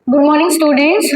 Good morning students.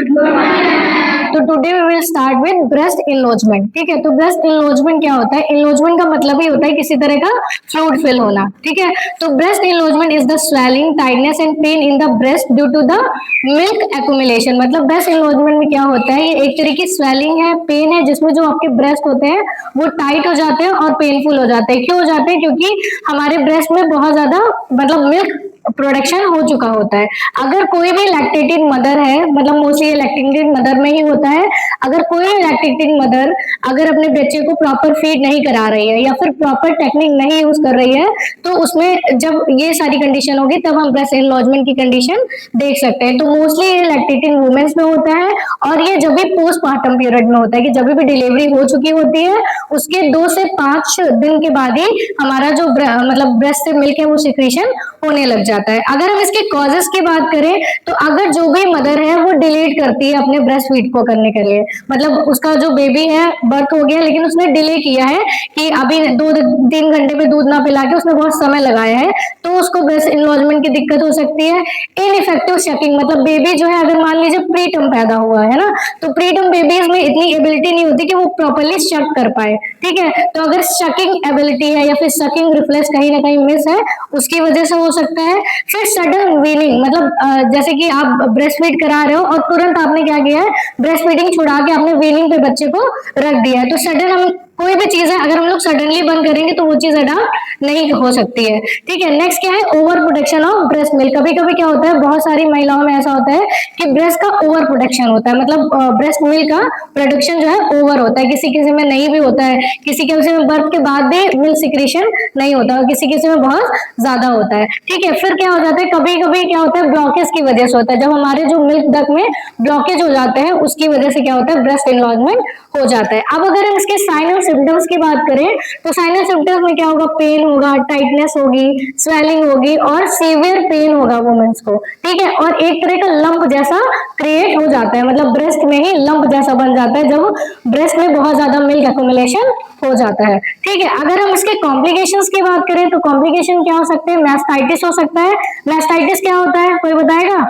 तो today we will start with breast engorgement. ठीक है, तो ब्रेस्ट इनलोजमेंट क्या होता है? इनलोजमेंट का मतलब ही होता है किसी तरह का फ्लूइड फिल होना। ठीक है, तो breast engorgement is the swelling, tightness and pain in the breast due to the milk accumulation. मतलब ब्रेस्ट इनलोजमेंट में क्या होता है, ये एक तरह की स्वेलिंग है, पेन है, जिसमें जो आपके ब्रेस्ट होते हैं वो टाइट हो जाते हैं और पेनफुल हो जाते हैं। क्यों हो जाते हैं? क्योंकि हमारे ब्रेस्ट में बहुत ज्यादा मतलब मिल्क प्रोडक्शन हो चुका होता है। अगर कोई भी लैक्टेटिंग मदर है, मतलब मोस्टली लैक्टेटिंग मदर में ही होता है, अगर कोई भी लैक्टेटिंग मदर अगर अपने बच्चे को प्रॉपर फीड नहीं करा रही है या फिर प्रॉपर टेक्निक नहीं यूज कर रही है, तो उसमें जब ये सारी कंडीशन होगी तब हम ब्रेस्ट एनलॉर्जमेंट की कंडीशन देख सकते हैं। तो मोस्टली ये लैक्टेटिंग वुमेन्स में होता है और ये जब भी पोस्टमार्टम पीरियड में होता है कि जब भी डिलीवरी हो चुकी होती है उसके 2 से 5 दिन के बाद ही हमारा जो मतलब ब्रेस्ट से मिल्क है वो सिक्रीशन होने लग जाता है। अगर हम इसके कॉजेस की बात करें तो अगर जो भी मदर है वो डिलीट करती है अपने ब्रेस्ट फीड को करने के लिए, मतलब उसका जो बेबी है बर्थ हो गया लेकिन उसने डिले किया है कि अभी 2-3 घंटे में दूध ना पिला के उसने बहुत समय लगाया है, तो उसको ब्रेस्ट इनलॉजमेंट की दिक्कत हो सकती है। इनइफेक्टिव शकिंग, मतलब बेबी जो है अगर मान लीजिए प्रीटर्म पैदा हुआ है ना, तो प्रीटर्म बेबीज में इतनी एबिलिटी नहीं होती कि वो प्रॉपरली शक कर पाए। ठीक है, तो अगर शकिंग एबिलिटी है या फिर शकिंग रिफ्लेक्स कहीं ना कहीं मिस है उसकी वजह से हो सकता है। फिर सडन वीनिंग, मतलब जैसे कि आप ब्रेस्ट फीड करा रहे हो और तुरंत आपने क्या किया है, ब्रेस्ट फीडिंग छुड़ा के आपने वीनिंग पे बच्चे को रख दिया है। तो सडन हम कोई भी चीज है अगर हम लोग सडनली बंद करेंगे तो वो चीज अडॉप्ट नहीं हो सकती है। ठीक है, नेक्स्ट क्या है, over protection of breast milk. कभी कभी क्या होता है, बहुत सारी महिलाओं में ऐसा होता है कि ब्रेस्ट का ओवर प्रोटेक्शन होता है, मतलब ब्रेस्ट मिल्क का प्रोडक्शन जो है ओवर होता है, किसी किसी में नहीं भी होता है, किसी किसी में बर्थ के बाद भी मिल्क सिक्रीशन नहीं होता और किसी किसी में बहुत ज्यादा होता है। ठीक है, फिर क्या हो जाता है, कभी कभी क्या होता है ब्लॉकेज की वजह से होता है, जब हमारे जो मिल्क डक्ट में ब्लॉकेज हो जाते हैं उसकी वजह से क्या होता है, ब्रेस्ट इनलॉजमेंट हो जाता है। अब अगर हम इसके साइन और सिम्टम्स की बात करें तो साइन और सिम्टम्स में क्या होगा, पेन होगा, टाइटनेस होगी, स्वेलिंग होगी और सीवियर पेन होगा वुमेन्स को। ठीक है, और एक तरह का लंप जैसा क्रिएट हो जाता है, मतलब ब्रेस्ट में ही लंप जैसा बन जाता है जब ब्रेस्ट में बहुत ज्यादा मिल्क एक्यूमुलेशन हो जाता है। ठीक है, अगर हम इसके कॉम्प्लिकेशंस की बात करें तो कॉम्प्लिकेशन क्या हो सकते हैं, मैस्टाइटिस हो सकता है। मैस्टाइटिस क्या होता है, कोई बताएगा?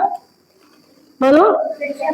बोलो।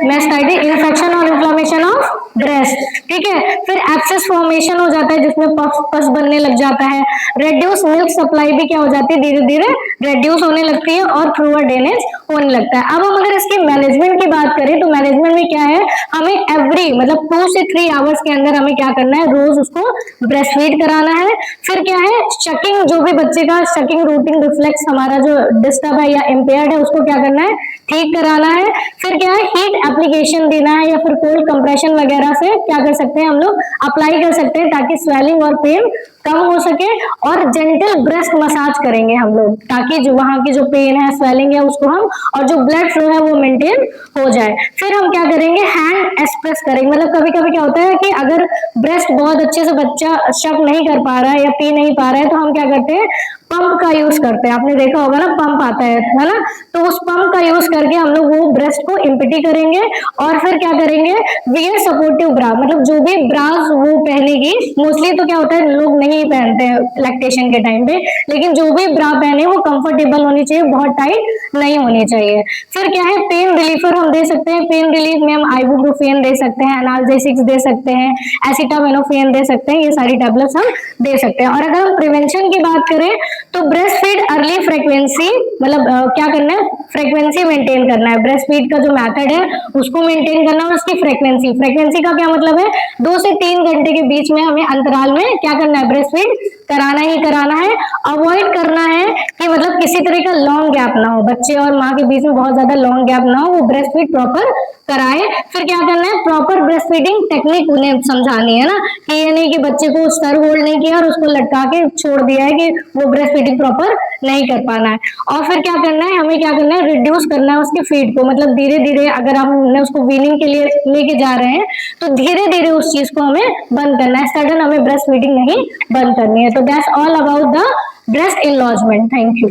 मैस्टाइटिस इन्फेक्शन और इन्फ्लेमेशन ऑफ ब्रेस्ट। ठीक है, फिर एब्सेस फॉर्मेशन हो जाता है जिसमें पस बनने लग जाता है। रेड्यूस मिल्क सप्लाई भी क्या हो जाती है, धीरे धीरे रेड्यूस होने लगती है और फ्लूइड ड्रेनेज होने लगता है। अब हम अगर इसकी मैनेजमेंट की बात करें तो मैनेजमेंट में क्या है, हमें एवरी मतलब 2 से 3 आवर्स के अंदर हमें क्या करना है, रोज उसको ब्रेस्ट फीड कराना है। फिर क्या है, शकिंग, जो भी बच्चे का शकिंग रूटिंग रिफ्लेक्स हमारा जो डिस्टर्ब है या इम्पेयर्ड है उसको क्या करना है, ठीक कराना है। फिर क्या है, हीट एप्लीकेशन देना है या फिर कोल्ड कंप्रेशन वगैरह से क्या कर सकते हैं हम लोग, अप्लाई कर सकते हैं ताकि स्वेलिंग और पेन कम हो सके। और जेंटल ब्रेस्ट मसाज करेंगे हम लोग ताकि जो वहां की जो पेन है, स्वेलिंग है उसको हम, और जो ब्लड फ्लो है वो मेंटेन हो जाए। फिर हम क्या करेंगे, हैंड एक्सप्रेस करेंगे, मतलब कभी कभी क्या होता है कि अगर ब्रेस्ट बहुत अच्छे से बच्चा शक नहीं कर पा रहा है या पी नहीं पा रहा है तो हम क्या करते हैं, पंप का यूज करते हैं। आपने देखा होगा ना, पंप आता है ना, तो उस पंप का यूज करके हम लोग वो ब्रेस्ट को इम्पिटी करेंगे। और फिर क्या करेंगे, वियर सपोर्टिव ब्रा, मतलब जो भी ब्रास वो पहनेगी, मोस्टली तो क्या होता है लोग नहीं पहनते हैं लैक्टेशन के टाइम पे, लेकिन जो भी ब्रा पहने वो कंफर्टेबल होनी चाहिए, बहुत टाइट नहीं होनी चाहिए। फिर क्या है, पेन रिलीफर हम दे सकते हैं। पेन रिलीफ में हम आइबुप्रोफेन दे सकते हैं, एनाल्जेसिक्स दे सकते हैं, एसिटामिनोफेन दे सकते हैं, ये सारी टैबलेट्स हम दे सकते हैं। और अगर हम प्रिवेंशन की बात करें तो ब्रेस्ट फीड अर्ली फ्रीक्वेंसी, मतलब क्या करना है, फ्रीक्वेंसी मेंटेन करना है। ब्रेस्ट फीड का जो मेथड है उसको मेंटेन करना और उसकी फ्रीक्वेंसी का क्या मतलब है, 2 से 3 घंटे के बीच में हमें अंतराल में क्या करना है, ब्रेस्ट फीड कराना ही कराना है। अवॉइड करना है कि मतलब किसी तरह का लॉन्ग गैप ना हो, बच्चे और माँ के बीच में बहुत ज्यादा लॉन्ग गैप ना हो, वो ब्रेस्ट फीड प्रॉपर कराए। फिर क्या करना है, प्रॉपर ब्रेस्ट फीडिंग टेक्निक उन्हें समझानी है ना, कि ये नहीं कि बच्चे को सर होल्ड नहीं किया और उसको लटका के छोड़ दिया है कि वो ब्रेस्ट फीडिंग प्रॉपर नहीं कर पाना है। और फिर क्या करना है, हमें क्या करना है, रिड्यूस करना है उसके फीड को, मतलब धीरे धीरे अगर हम उसको वीनिंग के लिए लेके जा रहे हैं तो धीरे धीरे उस चीज को हमें बंद करना है, सडन हमें ब्रेस्ट फीडिंग नहीं बंद करनी है। तो that's all about the breast engorgement. Thank you.